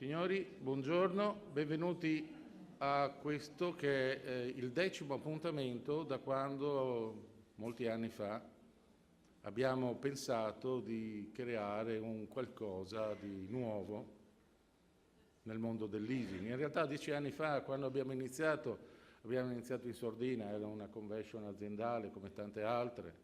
Signori, buongiorno, benvenuti a questo che è il 10° appuntamento da quando, molti anni fa, abbiamo pensato di creare un qualcosa di nuovo nel mondo del leasing. In realtà 10 anni fa, quando abbiamo iniziato in sordina, era una convention aziendale come tante altre,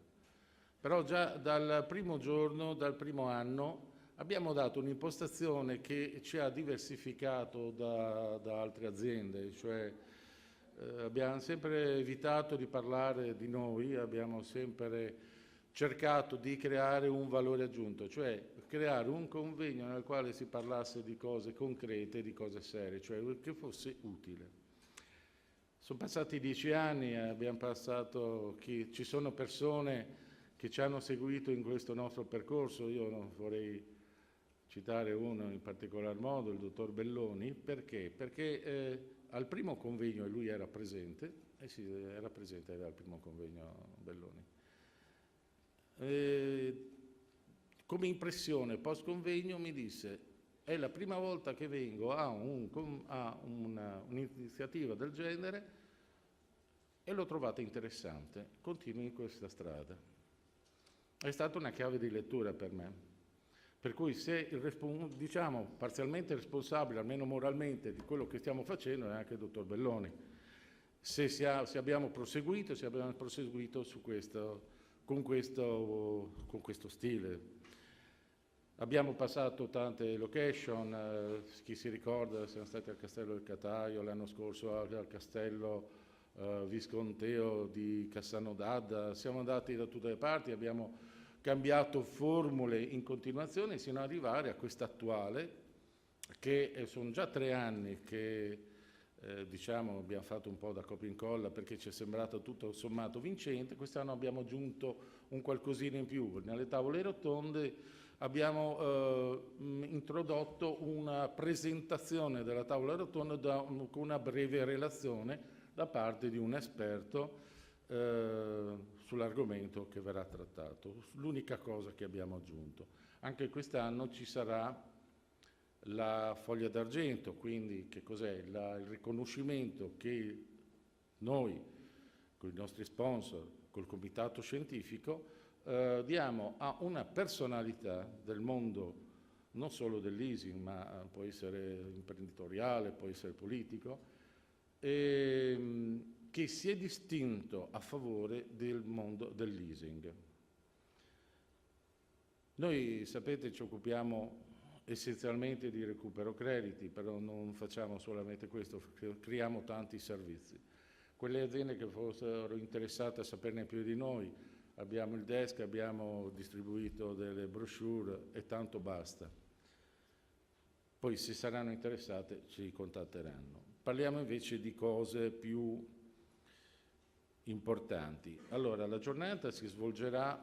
però già dal primo giorno, dal primo anno, abbiamo dato un'impostazione che ci ha diversificato da altre aziende, cioè abbiamo sempre evitato di parlare di noi, abbiamo sempre cercato di creare un valore aggiunto, cioè creare un convegno nel quale si parlasse di cose concrete, di cose serie, cioè che fosse utile. Sono passati 10 anni, ci sono persone che ci hanno seguito in questo nostro percorso. Io non vorrei citare uno in particolar modo, il dottor Belloni. Perché? Perché al primo convegno, e lui era presente, era al primo convegno Belloni, come impressione post convegno mi disse: è la prima volta che vengo a un'iniziativa del genere e l'ho trovata interessante, continui in questa strada. È stata una chiave di lettura per me. Per cui se diciamo parzialmente responsabile, almeno moralmente, di quello che stiamo facendo è anche il dottor Belloni. Se abbiamo proseguito con questo stile. Abbiamo passato tante location, chi si ricorda, siamo stati al Castello del Cataio, l'anno scorso al Castello Visconteo di Cassano d'Adda, siamo andati da tutte le parti, abbiamo cambiato formule in continuazione sino ad arrivare a questa attuale, che sono già 3 anni che diciamo abbiamo fatto un po' da copia e incolla perché ci è sembrato tutto sommato vincente. Quest'anno abbiamo aggiunto un qualcosina in più. Nelle tavole rotonde abbiamo introdotto una presentazione della tavola rotonda con una breve relazione da parte di un esperto sull'argomento che verrà trattato. L'unica cosa che abbiamo aggiunto. Anche quest'anno ci sarà la foglia d'argento, quindi che cos'è? Il riconoscimento che noi, con i nostri sponsor, col comitato scientifico, diamo a una personalità del mondo non solo del leasing, ma può essere imprenditoriale, può essere politico, che si è distinto a favore del mondo del leasing. Noi, sapete, ci occupiamo essenzialmente di recupero crediti, però non facciamo solamente questo, creiamo tanti servizi. Quelle aziende che fossero interessate a saperne più di noi, abbiamo il desk, abbiamo distribuito delle brochure e tanto basta. Poi se saranno interessate ci contatteranno. Parliamo invece di cose più importanti. Allora, la giornata si svolgerà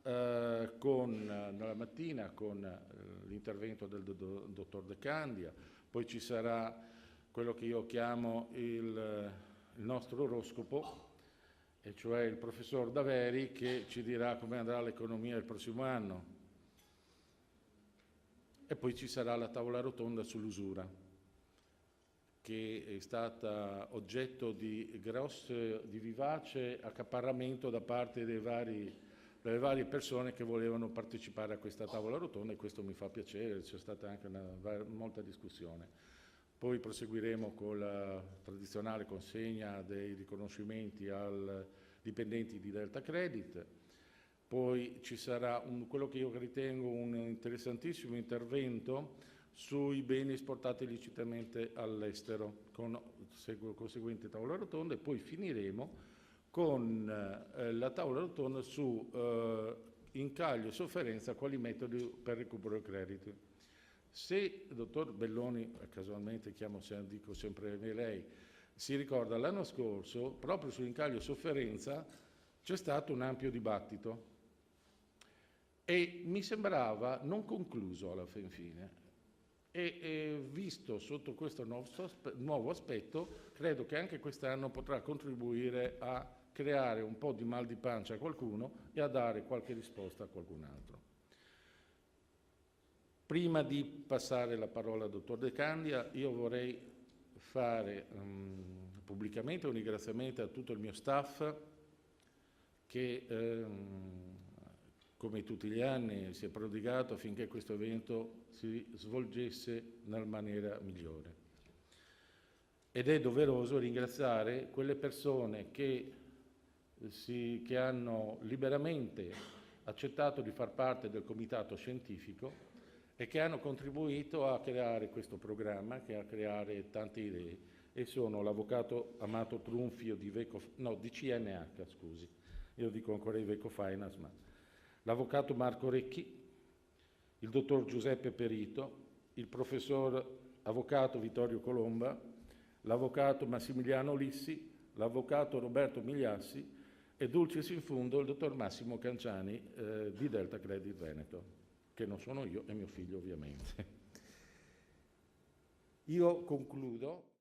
nella mattina con l'intervento del dottor De Candia, poi ci sarà quello che io chiamo il nostro oroscopo, e cioè il professor Daveri che ci dirà come andrà l'economia il prossimo anno, e poi ci sarà la tavola rotonda sull'usura, che è stata oggetto di vivace accaparramento da parte delle varie persone che volevano partecipare a questa tavola rotonda, e questo mi fa piacere, c'è stata anche molta discussione. Poi proseguiremo con la tradizionale consegna dei riconoscimenti ai dipendenti di Delta Credit. Poi ci sarà quello che io ritengo un interessantissimo intervento sui beni esportati illecitamente all'estero, con conseguente tavola rotonda, e poi finiremo con la tavola rotonda su incaglio e sofferenza quali metodi per recupero del credito. Se il dottor Belloni, casualmente dico sempre lei, si ricorda, l'anno scorso proprio sull'incaglio e sofferenza c'è stato un ampio dibattito e mi sembrava non concluso alla fin fine. E visto sotto questo nuovo aspetto, credo che anche quest'anno potrà contribuire a creare un po' di mal di pancia a qualcuno e a dare qualche risposta a qualcun altro. Prima di passare la parola al dottor De Candia, io vorrei fare pubblicamente un ringraziamento a tutto il mio staff che, come tutti gli anni, si è prodigato affinché questo evento si svolgesse nella maniera migliore. Ed è doveroso ringraziare quelle persone che hanno liberamente accettato di far parte del comitato scientifico e che hanno contribuito a creare questo programma, a creare tante idee, e sono l'avvocato Amato Trunfio di CNH, scusi, io dico ancora Iveco Finance, ma l'avvocato Marco Recchi, il dottor Giuseppe Perito, il professor avvocato Vittorio Colomba, l'avvocato Massimiliano Lissi, l'avvocato Roberto Migliassi e dulcis in fundo il dottor Massimo Canciani di Delta Credit Veneto, che non sono io e mio figlio ovviamente. Io concludo.